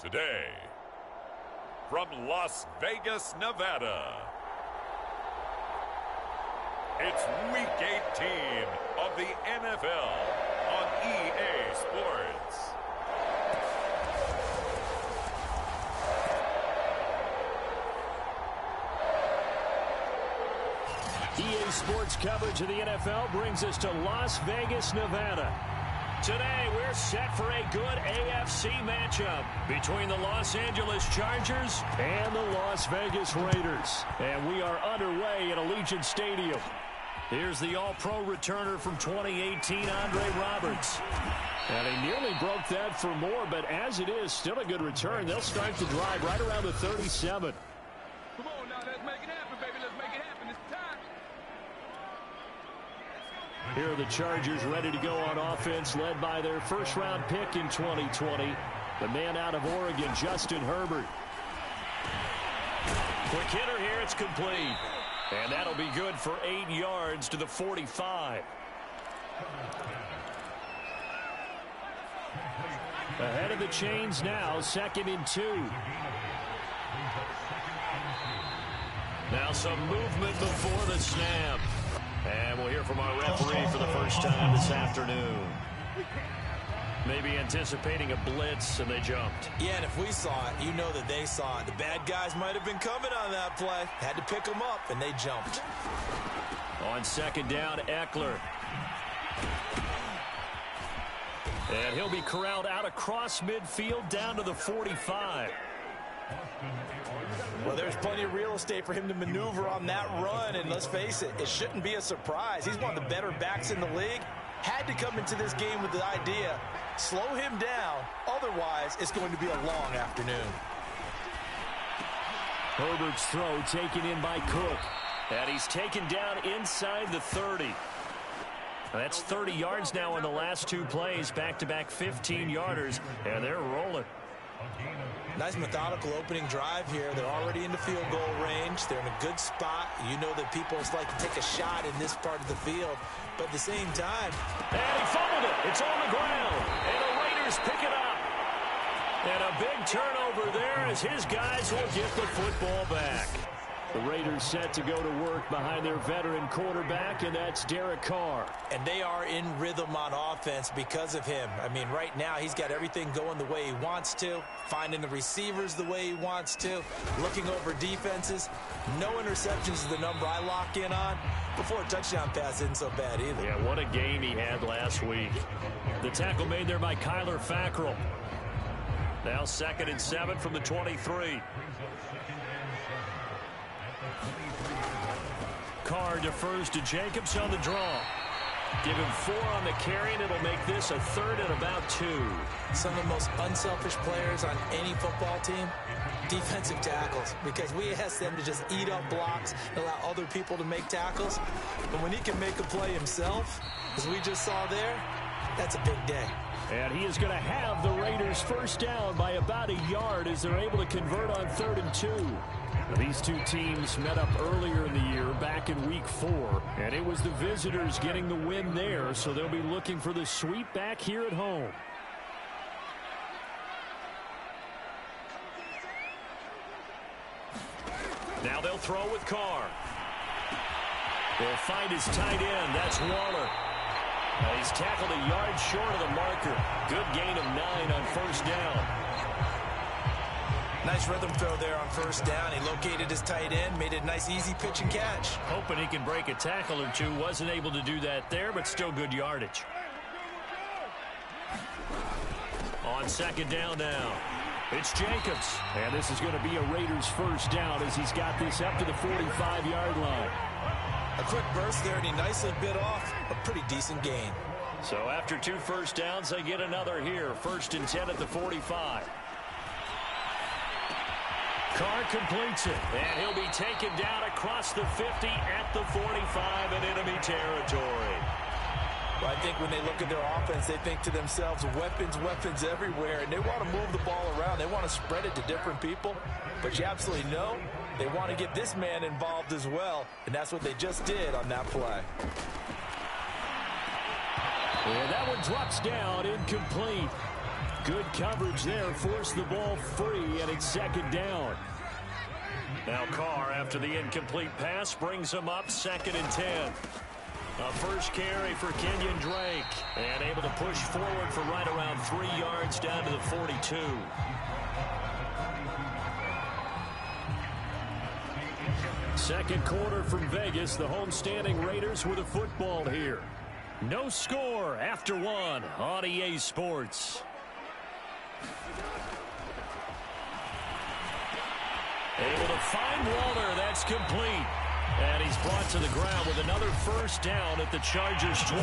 Today, from Las Vegas, Nevada, it's Week 18 of the NFL on EA Sports. EA Sports coverage of the NFL brings us to Las Vegas, Nevada. Today, we're set for a good AFC matchup between the Los Angeles Chargers and the Las Vegas Raiders. And we are underway at Allegiant Stadium. Here's the All-Pro returner from 2018, Andre Roberts. And he nearly broke that for more, but as it is, still a good return. They'll start the drive right around the 37. Come on now, let's make it happen, baby. Let's make it happen. It's time. Here are the Chargers ready to go on offense, led by their first-round pick in 2020, the man out of Oregon, Justin Herbert. Quick hitter here, it's complete. And that'll be good for 8 yards to the 45. Ahead of the chains now, 2nd and 2. Now some movement before the snap. And we'll hear from our referee for the first time this afternoon. Maybe anticipating a blitz, and they jumped. Yeah, and if we saw it, you know that they saw it. The bad guys might have been coming on that play. Had to pick them up, and they jumped. On 2nd down, Eckler. And he'll be corralled out across midfield down to the 45. Well, there's plenty of real estate for him to maneuver on that run, and let's face it, it shouldn't be a surprise. He's one of the better backs in the league. Had to come into this game with the idea, slow him down, otherwise it's going to be a long afternoon. Herbert's throw taken in by Cook, and he's taken down inside the 30. That's 30 yards now in the last 2 plays, back-to-back 15-yarders, and they're rolling. Nice methodical opening drive here. They're already in the field goal range. They're in a good spot. You know that people like to take a shot in this part of the field. But at the same time... And he fumbled it. It's on the ground. And the Raiders pick it up. And a big turnover there as his guys will get the football back. The Raiders set to go to work behind their veteran quarterback, and that's Derek Carr. And they are in rhythm on offense because of him. I mean, right now he's got everything going the way he wants to, finding the receivers the way he wants to, looking over defenses. No interceptions is the number I lock in on. Before a touchdown pass isn't so bad either. Yeah, what a game he had last week. The tackle made there by Kyler Fackrell. Now 2nd and 7 from the 23. Carr defers to Jacobs on the draw. Give him 4 on the carry, and it'll make this a 3rd and about 2. Some of the most unselfish players on any football team, defensive tackles, because we ask them to just eat up blocks and allow other people to make tackles. But when he can make a play himself, as we just saw there, that's a big day. And he is going to have the Raiders first down by about a yard as they're able to convert on 3rd and 2. These two teams met up earlier in the year, back in Week 4, and it was the visitors getting the win there, so they'll be looking for the sweep back here at home. Now they'll throw with Carr. They'll find his tight end. That's Waller. He's tackled a yard short of the marker. Good gain of 9 on 1st down. Nice rhythm throw there on 1st down. He located his tight end, made a nice easy pitch and catch. Hoping he can break a tackle or two. Wasn't able to do that there, but still good yardage. On 2nd down now, it's Jacobs. And this is going to be a Raiders first down as he's got this up to the 45-yard line. A quick burst there, and he nicely bit off a pretty decent gain. So after 2 first downs, they get another here. 1st and 10 at the 45. Carr completes it, and he'll be taken down across the 50 at the 45 in enemy territory. Well, I think when they look at their offense, they think to themselves, weapons, weapons everywhere, and they want to move the ball around. They want to spread it to different people, but you absolutely know they want to get this man involved as well, and that's what they just did on that play. And that one drops down, incomplete. Good coverage there. Forced the ball free, and it's second down. Now Carr, after the incomplete pass, brings him up 2nd and 10. A first carry for Kenyon Drake. And able to push forward for right around 3 yards down to the 42. Second quarter from Vegas. The homestanding Raiders with a football here. No score after 1 on EA Sports. Able to find Waller. That's complete. And he's brought to the ground with another first down at the Chargers 28.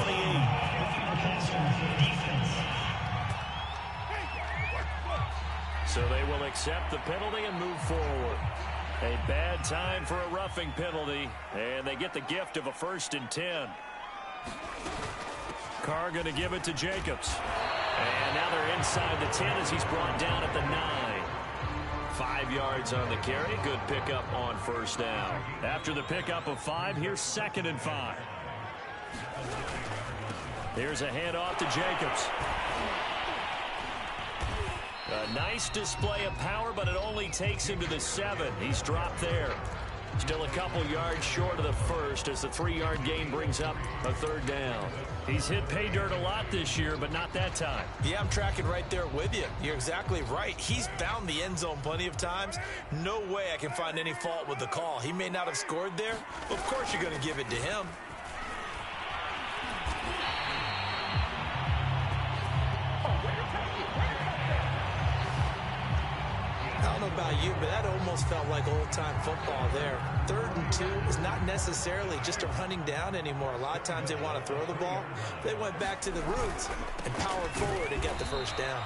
So they will accept the penalty and move forward. A bad time for a roughing penalty, and they get the gift of a 1st and 10. Carr going to give it to Jacobs. And now they're inside the 10 as he's brought down at the 9. 5 yards on the carry. Good pickup on first down. After the pickup of 5, here's 2nd and 5. Here's a handoff to Jacobs. A nice display of power, but it only takes him to the 7. He's dropped there. Still a couple yards short of the first as the 3-yard gain brings up a 3rd down. He's hit pay dirt a lot this year, but not that time. Yeah, I'm tracking right there with you. You're exactly right. He's found the end zone plenty of times. No way I can find any fault with the call. He may not have scored there. Of course you're going to give it to him. I don't know about you, but that almost felt like old-time football there. 3rd and 2 is not necessarily just a running down anymore. A lot of times they want to throw the ball. They went back to the roots and powered forward and got the first down.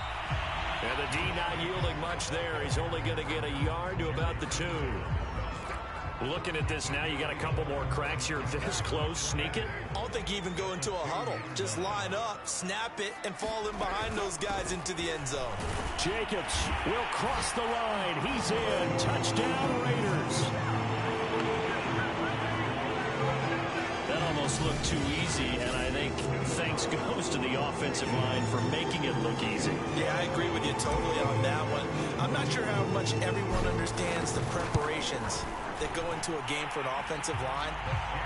And the D not yielding much there. He's only going to get a yard to about the 2. Looking at this now, you got a couple more cracks here this close. Sneak it. I don't think you even go into a huddle. Just line up, snap it, and fall in behind those guys into the end zone. Jacobs will cross the line. He's in. Touchdown, Raiders. That almost looked too easy, and I think thanks goes to the offensive line for making it look easy. Yeah, I agree with you totally on that one. I'm not sure how much everyone understands the preparations that go into a game for an offensive line,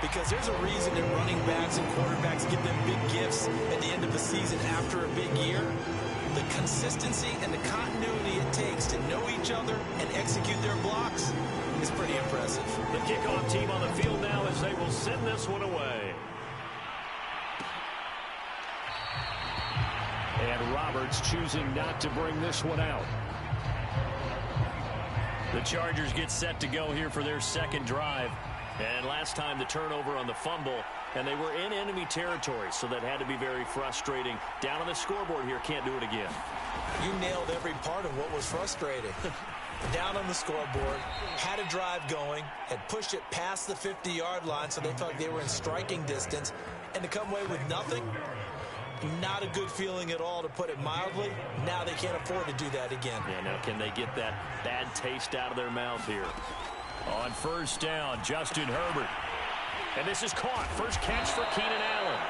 because there's a reason that running backs and quarterbacks give them big gifts at the end of the season after a big year. The consistency and the continuity it takes to know each other and execute their blocks is pretty impressive. The kickoff team on the field now as they will send this one away. And Roberts choosing not to bring this one out. The Chargers get set to go here for their 2nd drive. And last time the turnover on the fumble, and they were in enemy territory, so that had to be very frustrating. Down on the scoreboard here, can't do it again. You nailed every part of what was frustrating. Down on the scoreboard, had a drive going, had pushed it past the 50-yard line, so they felt like they were in striking distance, and to come away with nothing, not a good feeling at all, to put it mildly. Now they can't afford to do that again. Yeah, now can they get that bad taste out of their mouth here? On first down, Justin Herbert. And this is caught. First catch for Keenan Allen.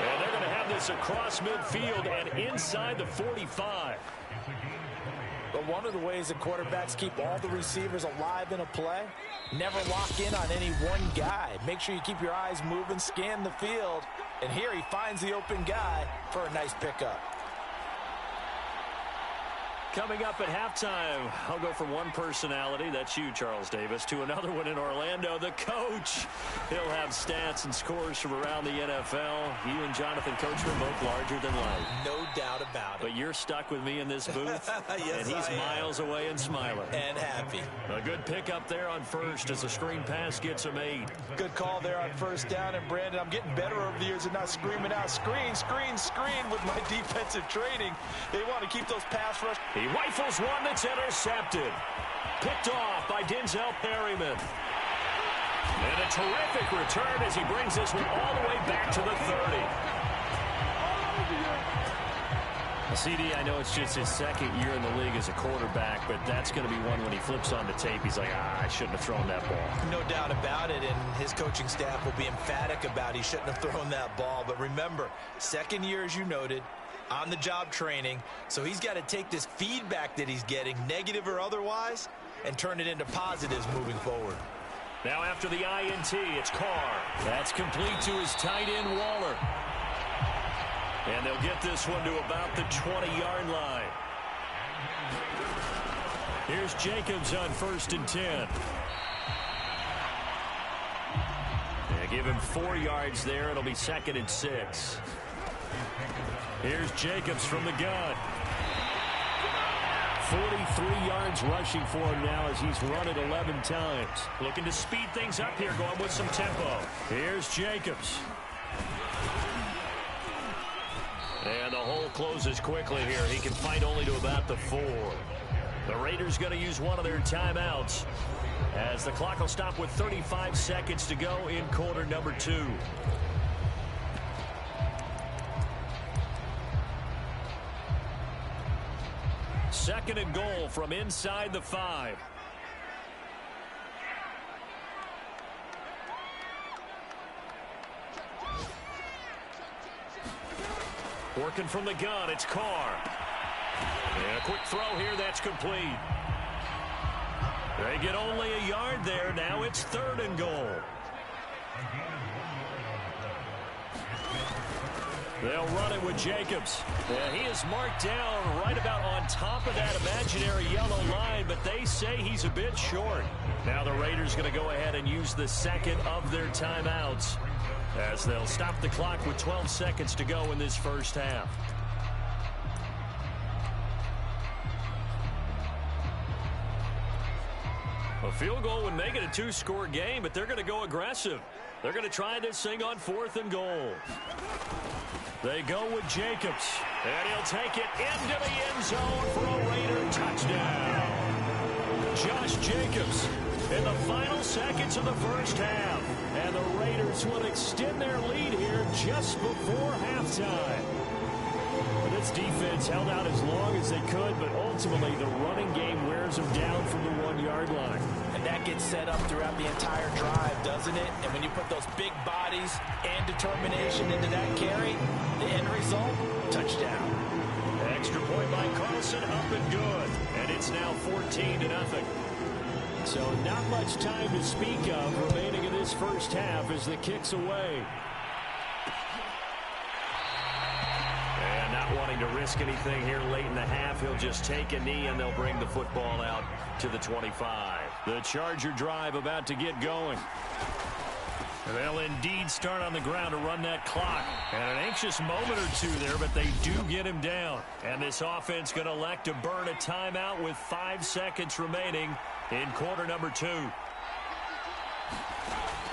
And they're going to have this across midfield and inside the 45. But one of the ways that quarterbacks keep all the receivers alive in a play, never lock in on any one guy. Make sure you keep your eyes moving, scan the field. And here he finds the open guy for a nice pickup. Coming up at halftime, I'll go from one personality, that's you, Charles Davis, to another one in Orlando, the coach. He'll have stats and scores from around the NFL. You and Jonathan Coachman both larger than life. No doubt about it. But you're stuck with me in this booth, yes, and he's miles away and smiling. And happy. A good pickup there on first as the screen pass gets him 8. Good call there on first down. And, Brandon, I'm getting better over the years at not screaming out, screen, screen, screen with my defensive training. They want to keep those pass rush. He rifles one that's intercepted. Picked off by Denzel Perryman. And a terrific return as he brings this one all the way back to the 30. CD, I know it's just his 2nd year in the league as a quarterback, but that's going to be one when he flips on the tape. He's like, I shouldn't have thrown that ball. No doubt about it, and his coaching staff will be emphatic about he shouldn't have thrown that ball. But remember, 2nd year, as you noted, on-the-job training. So he's got to take this feedback that he's getting, negative or otherwise, and turn it into positives moving forward. Now after the INT, it's Carr. That's complete to his tight end, Waller. And they'll get this one to about the 20-yard line. Here's Jacobs on 1st and 10. They give him 4 yards there. It'll be 2nd and 6. Here's Jacobs from the gun. 43 yards rushing for him now as he's run it 11 times. Looking to speed things up here, going with some tempo. Here's Jacobs. And the hole closes quickly here. He can fight only to about the 4. The Raiders going to use one of their timeouts as the clock will stop with 35 seconds to go in quarter number 2. Second and goal from inside the 5. Working from the gun, it's Carr. And a quick throw here, that's complete. They get only a yard there. Now it's 3rd and goal. They'll run it with Jacobs. And he is marked down right about on top of that imaginary yellow line, but they say he's a bit short. Now the Raiders going to go ahead and use the second of their timeouts as they'll stop the clock with 12 seconds to go in this first half. A field goal would make it a 2-score game, but they're going to go aggressive. They're going to try this thing on 4th and goal. They go with Jacobs, and he'll take it into the end zone for a Raider touchdown. Josh Jacobs in the final seconds of the first half. And the Raiders will extend their lead here just before halftime. This defense held out as long as they could, but ultimately the running game wears them down from the 1-yard line. And that gets set up throughout the entire drive, doesn't it? And when you put those big bodies and determination into that carry, the end result, touchdown. Extra point by Carlson, up and good. And it's now 14-0. So not much time to speak of remaining in this first half as the kick's away. And not wanting to risk anything here late in the half, he'll just take a knee and they'll bring the football out to the 25. The Charger drive about to get going. They'll indeed start on the ground to run that clock. And an anxious moment or two there, but they do get him down. And this offense going to elect to burn a timeout with 5 seconds remaining in quarter number 2.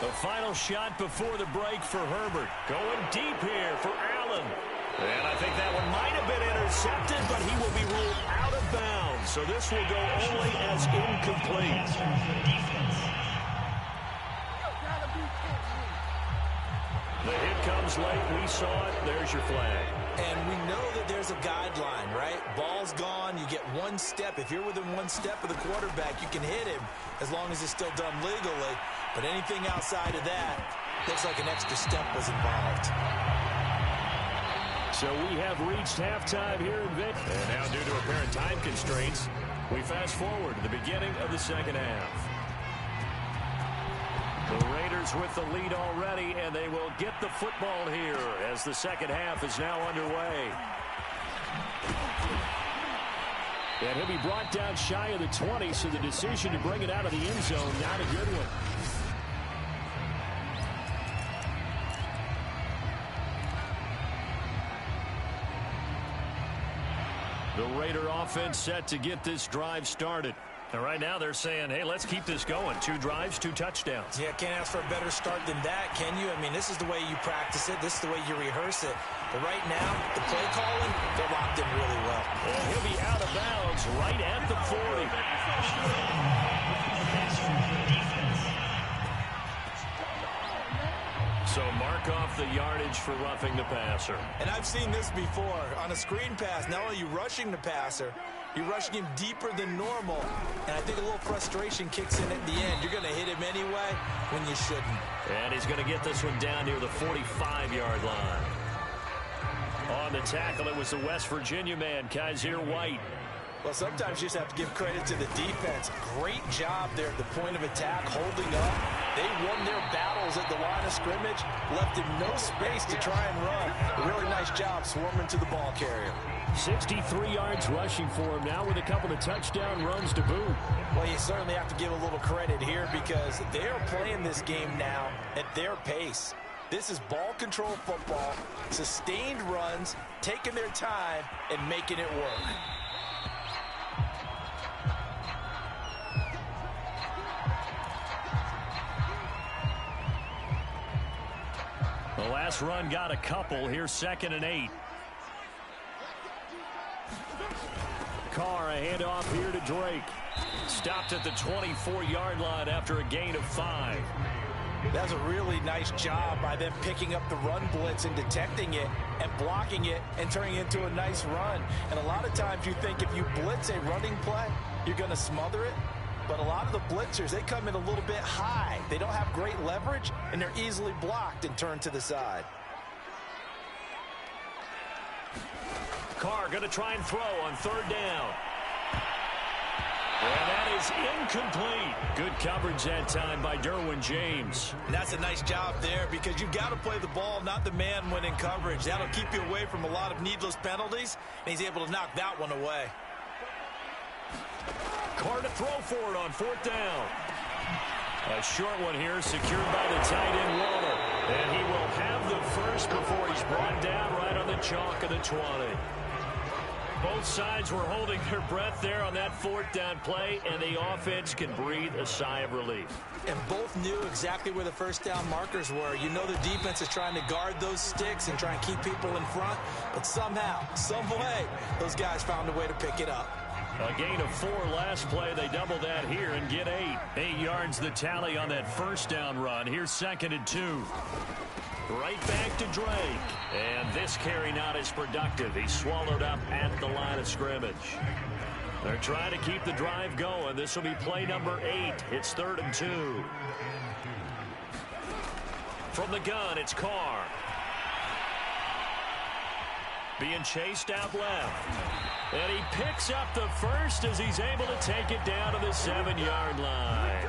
The final shot before the break for Herbert. Going deep here for Allen. And I think that one might have been intercepted, but he will be ruled out of bounds. So this will go only as incomplete. The hit comes late. We saw it. There's your flag. And we know that there's a guideline, right? Ball's gone. You get 1 step. If you're within 1 step of the quarterback, you can hit him as long as it's still done legally. But anything outside of that, looks like an extra step was involved. So we have reached halftime here in Vic. And now due to apparent time constraints, we fast forward to the beginning of the second half. The Raiders with the lead already, and they will get the football here as the second half is now underway. And he'll be brought down shy of the 20, so the decision to bring it out of the end zone, not a good one. The Raider offense set to get this drive started. And right now they're saying, hey, let's keep this going. 2 drives, 2 touchdowns. Yeah, can't ask for a better start than that, can you? I mean, this is the way you practice it. This is the way you rehearse it. But right now, the play calling, they're locked in really well. And he'll be out of bounds right at the 40. So mark off the yardage for roughing the passer. And I've seen this before. On a screen pass, not only are you rushing the passer, you're rushing him deeper than normal. And I think a little frustration kicks in at the end. You're going to hit him anyway when you shouldn't. And he's going to get this one down near the 45-yard line. on the tackle. It was the West Virginia man, Kaiser White. Well, sometimes you just have to give credit to the defense. Great job there at the point of attack, holding up. They won their battles at the line of scrimmage, left him no space to try and run. A really nice job swarming to the ball carrier. 63 yards rushing for him now with a couple of touchdown runs to boot. Well, you certainly have to give a little credit here because they're playing this game now at their pace. This is ball control football, sustained runs, taking their time, and making it work. The last run got a couple. Here's 2nd and 8. Carr, a handoff here to Drake. Stopped at the 24-yard line after a gain of 5. That's a really nice job by them picking up the run blitz and detecting it and blocking it and turning it into a nice run. And a lot of times you think if you blitz a running play, you're going to smother it. But a lot of the blitzers, they come in a little bit high. They don't have great leverage, and they're easily blocked and turned to the side. Carr going to try and throw on 3rd down. And that is incomplete. Good coverage that time by Derwin James. And that's a nice job there because you've got to play the ball, not the man when in coverage. That'll keep you away from a lot of needless penalties, and he's able to knock that one away. Carr to throw for it on 4th down. A short one here secured by the tight end Waller. And he will have the first before he's brought down right on the chalk of the 20. Both sides were holding their breath there on that 4th down play, and the offense can breathe a sigh of relief. And both knew exactly where the first down markers were. You know the defense is trying to guard those sticks and try and keep people in front, but somehow, some way, those guys found a way to pick it up. A gain of 4 last play. They double that here and get 8. 8 yards the tally on that first down run. Here's 2nd and 2. Right back to Drake. And this carry not as productive. He's swallowed up at the line of scrimmage. They're trying to keep the drive going. This will be play number 8. It's 3rd and 2. From the gun, it's Carr. Being chased out left. And he picks up the first as he's able to take it down to the 7-yard line.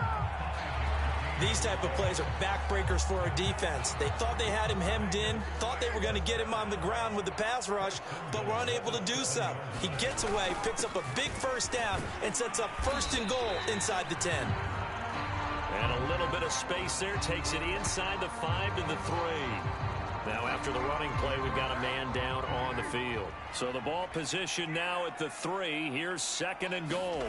These type of plays are backbreakers for our defense. They thought they had him hemmed in, thought they were going to get him on the ground with the pass rush, but were unable to do so. He gets away, picks up a big first down, and sets up 1st and goal inside the 10. And a little bit of space there, takes it inside the 5 to the 3. Now, after the running play, we've got a man down on the field. So the ball position now at the 3. Here's 2nd and goal.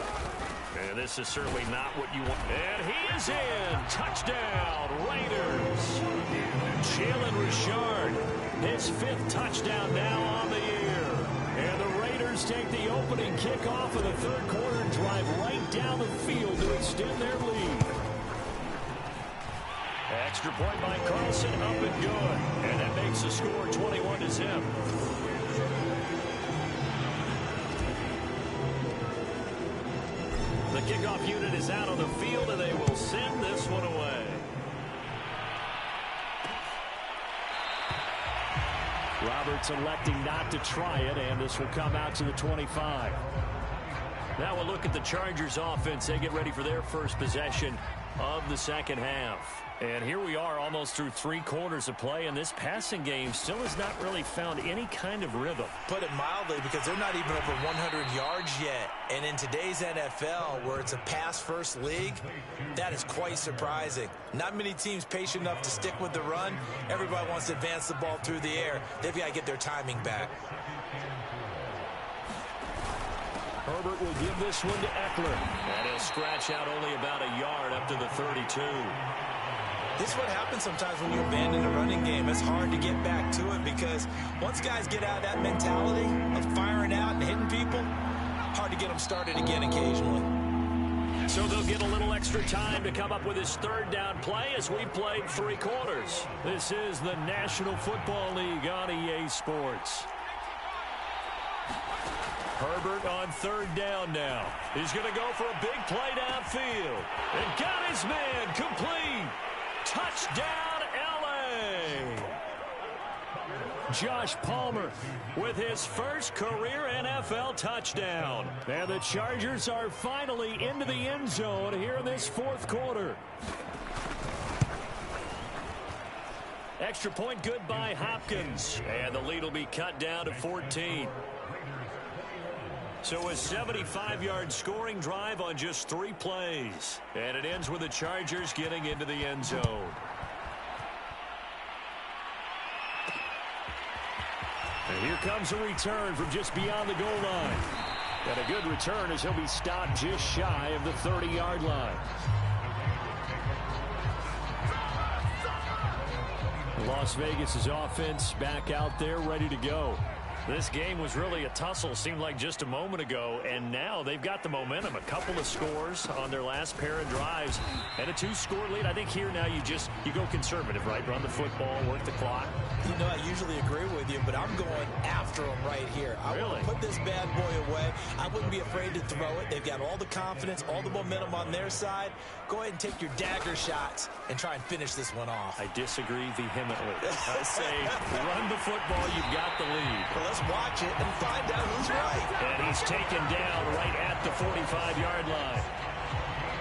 And this is certainly not what you want. And he is in. Touchdown, Raiders. Jalen Richard, his 5th touchdown now on the year. And the Raiders take the opening kickoff of the 3rd quarter and drive right down the field to extend their lead. Extra point by Carlson, up and good. And that makes the score 21-0. The kickoff unit is out on the field, and they will send this one away. Roberts electing not to try it, and this will come out to the 25. Now we'll look at the Chargers offense. They get ready for their first possession of the 2nd half. And here we are almost through 3 quarters of play, and this passing game still has not really found any kind of rhythm. Put it mildly, because they're not even over 100 yards yet. And in today's NFL, where it's a pass-first league, that is quite surprising. Not many teams patient enough to stick with the run. Everybody wants to advance the ball through the air. They've got to get their timing back. Herbert will give this one to Eckler. And he'll scratch out only about a yard up to the 32. This is what happens sometimes when you abandon the running game. It's hard to get back to it because once guys get out of that mentality of firing out and hitting people, hard to get them started again occasionally. So they'll get a little extra time to come up with his 3rd down play as we played 3 quarters. This is the National Football League on EA Sports. Herbert on 3rd down now. He's going to go for a big play downfield. And got his man complete. Touchdown, L.A. Josh Palmer with his first career NFL touchdown. And the Chargers are finally into the end zone here in this fourth quarter. Extra point good by Hopkins. And the lead will be cut down to 14. So a 75-yard scoring drive on just 3 plays. And it ends with the Chargers getting into the end zone. And here comes a return from just beyond the goal line. And a good return as he'll be stopped just shy of the 30-yard line. Las Vegas' offense back out there ready to go. This game was really a tussle, seemed like just a moment ago, and now they've got the momentum. A couple of scores on their last pair of drives and a 2-score lead. I think here now you go conservative, right? Run the football, work the clock. You know, I usually agree with you, but I'm going after them right here. I want to put this bad boy away. I wouldn't be afraid to throw it. They've got all the confidence, all the momentum on their side. Go ahead and take your dagger shots and try and finish this one off. I disagree vehemently. I say run the football. You've got the lead. Well, let's watch it and find out who's right. And he's taken down right at the 45-yard line.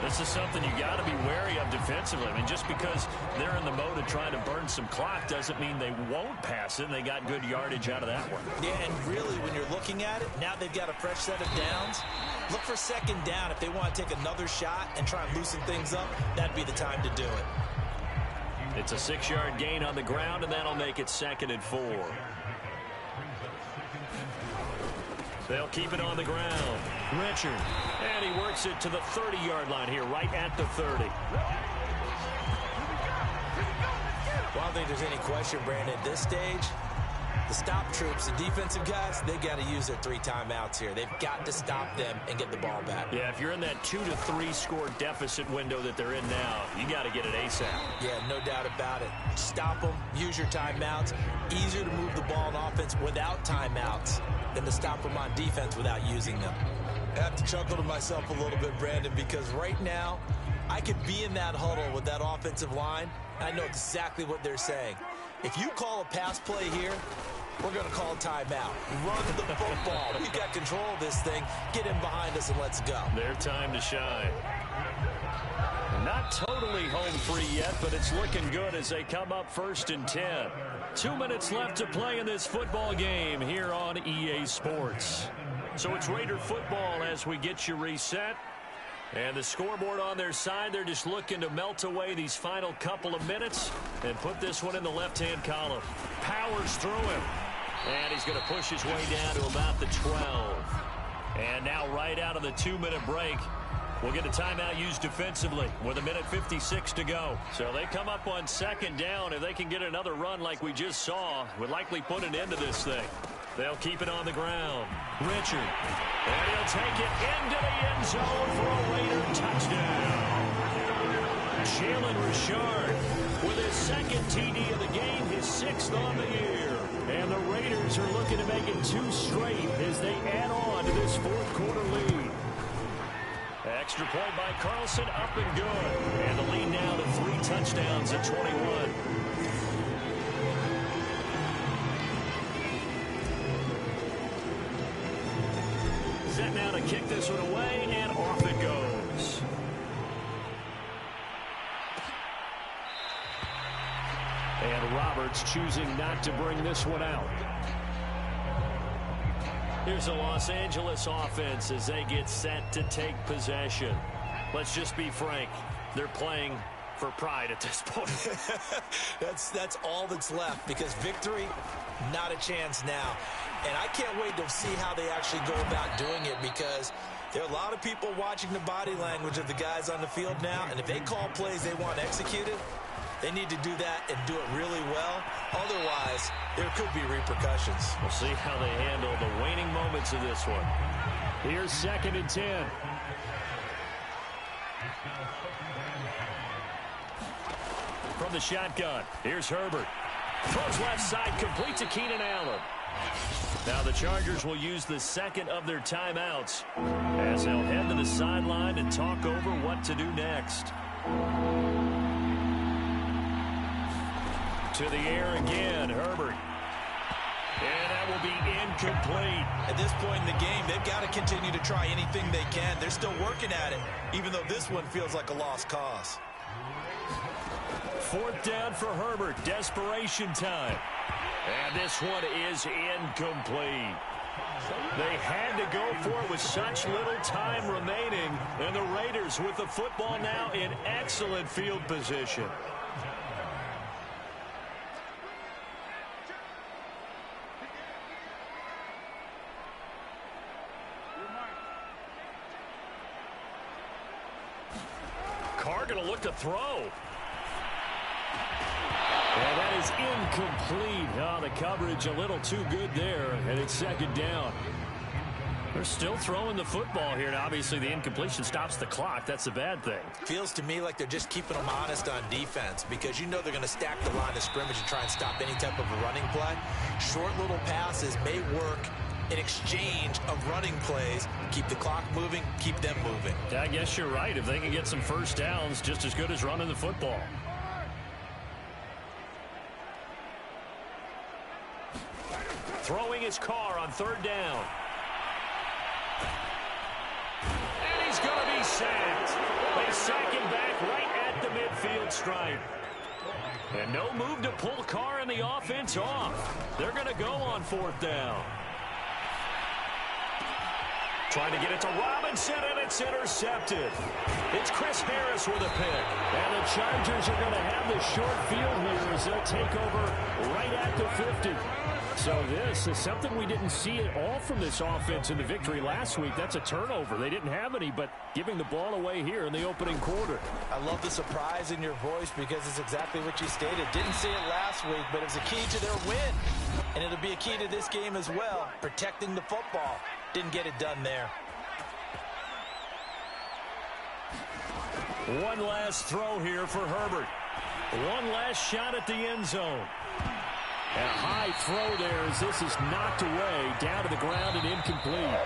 This is something you got to be wary of defensively. I mean, just because they're in the mode of trying to burn some clock doesn't mean they won't pass it, and they got good yardage out of that one. Yeah, and really, when you're looking at it, now they've got a fresh set of downs. Look for second down. If they want to take another shot and try and loosen things up, that'd be the time to do it. It's a 6-yard gain on the ground, and that'll make it 2nd and 4. They'll keep it on the ground. Richard. And he works it to the 30-yard line here, right at the 30. Well, I don't think there's any question, Brandon, at this stage, the stop troops, the defensive guys, they got to use their 3 timeouts here. They've got to stop them and get the ball back. Yeah, if you're in that 2 to 3 score deficit window that they're in now, you got to get it ASAP. Yeah, no doubt about it. Stop them, use your timeouts. Easier to move the ball on offense without timeouts than to stop them on defense without using them. I have to chuckle to myself a little bit, Brandon, because right now I could be in that huddle with that offensive line. I know exactly what they're saying. If you call a pass play here, we're going to call a timeout. Run the football. We've got control of this thing. Get in behind us and let's go. Their time to shine. Not totally home free yet, but it's looking good as they come up 1st and 10. 2 minutes left to play in this football game here on EA Sports. So it's Raider football as we get you reset. And the scoreboard on their side, they're just looking to melt away these final couple of minutes and put this one in the left-hand column. Powers through him. And he's going to push his way down to about the 12. And now right out of the 2-minute break, we'll get a timeout used defensively with 1:56 to go. So they come up on 2nd down. If they can get another run like we just saw, would likely put an end to this thing. They'll keep it on the ground. Richard. And he'll take it into the end zone for a Raider touchdown. Jalen Richard with his 2nd TD of the game, his 6th on the year. And the Raiders are looking to make it 2 straight as they add on to this 4th quarter lead. Extra point by Carlson, up and good. And the lead now to 3 touchdowns at 21. Set now to kick this one away, and off it goes. And Roberts choosing not to bring this one out. Here's the Los Angeles offense as they get set to take possession. Let's just be frank. They're playing for pride at this point. That's all that's left, because victory, not a chance now. And I can't wait to see how they actually go about doing it, because there are a lot of people watching the body language of the guys on the field now, and if they call plays they want executed, they need to do that and do it really well. Otherwise, there could be repercussions. We'll see how they handle the waning moments of this one. Here's 2nd and 10. From the shotgun, here's Herbert. Throws left side, complete to Keenan Allen. Now the Chargers will use the 2nd of their timeouts as they'll head to the sideline and talk over what to do next. To the air again, Herbert. And that will be incomplete. At this point in the game, they've got to continue to try anything they can. They're still working at it, even though this one feels like a lost cause. 4th down for Herbert. Desperation time. And this one is incomplete. They had to go for it with such little time remaining. And the Raiders with the football now in excellent field position. Carr going to look to throw. And that is incomplete. Oh, the coverage a little too good there, and it's 2nd down. They're still throwing the football here, and obviously the incompletion stops the clock. That's a bad thing. Feels to me like they're just keeping them honest on defense because you know they're going to stack the line of scrimmage and try and stop any type of a running play. Short little passes may work in exchange of running plays. Keep the clock moving, keep them moving. Yeah, I guess you're right. If they can get some first downs, just as good as running the football. Throwing his Carr on 3rd down. And he's going to be sacked. They sack him back right at the midfield stripe. And no move to pull Carr and the offense off. They're going to go on 4th down. Trying to get it to Robinson, and it's intercepted. It's Chris Harris with a pick. And the Chargers are going to have the short field here as they'll take over right at the 50. So this is something we didn't see at all from this offense in the victory last week. That's a turnover. They didn't have any, but giving the ball away here in the opening quarter. I love the surprise in your voice because it's exactly what you stated. Didn't see it last week, but it's a key to their win. And it'll be a key to this game as well, protecting the football. Didn't get it done there. One last throw here for Herbert. One last shot at the end zone. And a high throw there as this is knocked away, down to the ground and incomplete.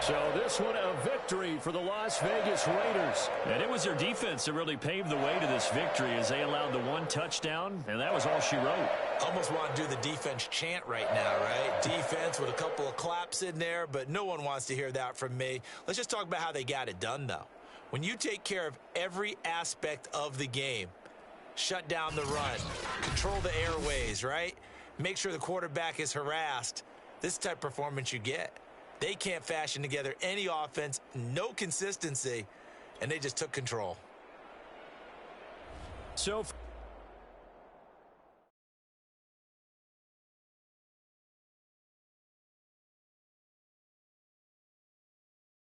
So this one a victory for the Las Vegas Raiders. And it was their defense that really paved the way to this victory as they allowed the 1 touchdown, and that was all she wrote. Almost want to do the defense chant right now, right? Defense with a couple of claps in there, but no one wants to hear that from me. Let's just talk about how they got it done, though. When you take care of every aspect of the game, shut down the run, control the airways, right? Make sure the quarterback is harassed. This type of performance you get. They can't fashion together any offense, no consistency, and they just took control. So